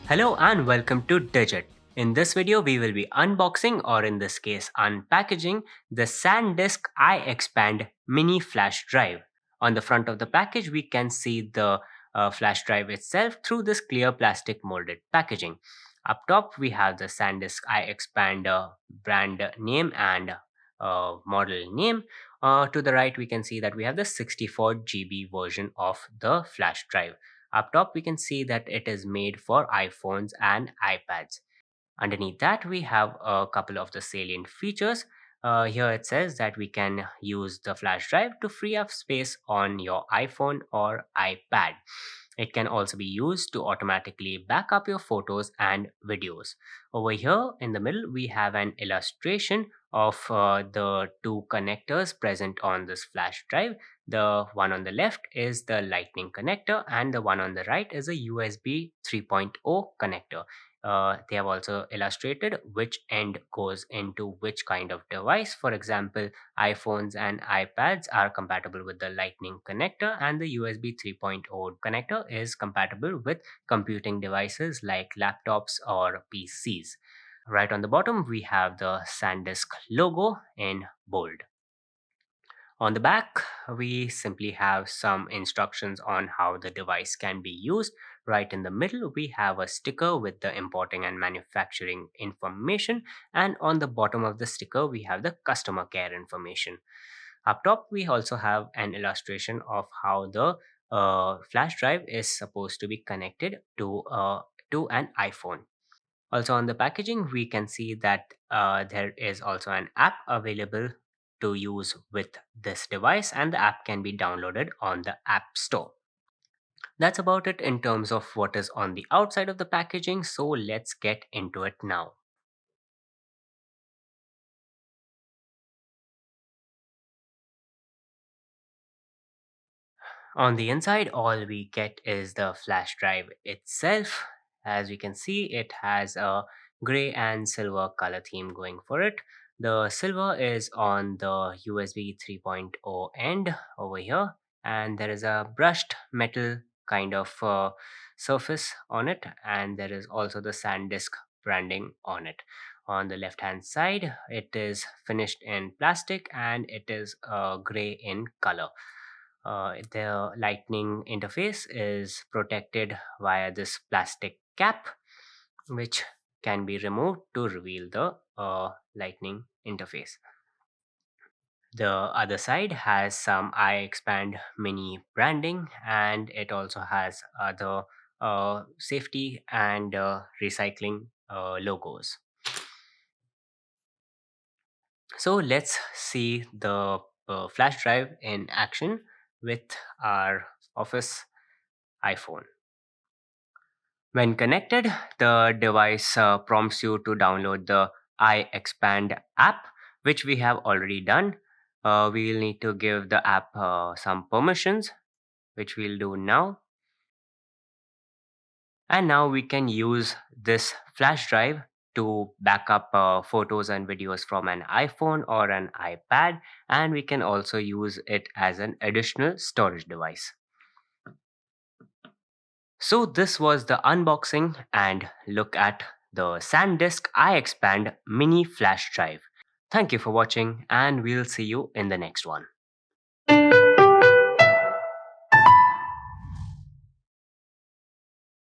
Hello and welcome to Digit. In this video, we will be unboxing, or in this case, unpackaging the SanDisk iXpand mini flash drive. On the front of the package, we can see the flash drive itself through this clear plastic molded packaging. Up top, we have the SanDisk iXpand brand name and model name. To the right, we can see that we have the 64 GB version of the flash drive. Up top, we can see that it is made for iPhones and iPads. Underneath that, we have a couple of the salient features. Here it says that we can use the flash drive to free up space on your iPhone or iPad. It can also be used to automatically back up your photos and videos. Over here in the middle, we have an illustration of the two connectors present on this flash drive. The one on the left is the Lightning connector, and the one on the right is a USB 3.0 connector. They have also illustrated which end goes into which kind of device. For example, iPhones and iPads are compatible with the Lightning connector, and the USB 3.0 connector is compatible with computing devices like laptops or PCs. Right on the bottom, we have the SanDisk logo in bold. On the back, we simply have some instructions on how the device can be used. Right in the middle, we have a sticker with the importing and manufacturing information, and on the bottom of the sticker, we have the customer care information. Up top, we also have an illustration of how the flash drive is supposed to be connected to an iPhone. Also, on the packaging, we can see that there is also an app available to use with this device, and the app can be downloaded on the App Store. That's about it in terms of what is on the outside of the packaging, so let's get into it now. On the inside, all we get is the flash drive itself. As we can see, it has a gray and silver color theme going for it. The silver is on the USB 3.0 end over here, and there is a brushed metal kind of surface on it, and there is also the SanDisk branding on it. On the left hand side, it is finished in plastic and it is gray in color. The lightning interface is protected via this plastic cap, which can be removed to reveal the lightning interface. The other side has some iXpand mini branding, and it also has other safety and recycling logos. So let's see the flash drive in action with our office iPhone. When connected, the device prompts you to download the iXpand app, which we have already done. We will need to give the app some permissions, which we'll do now. And now we can use this flash drive to back up photos and videos from an iPhone or an iPad, and we can also use it as an additional storage device. So this was the unboxing and look at the SanDisk iXpand mini flash drive. Thank you for watching, and we'll see you in the next one.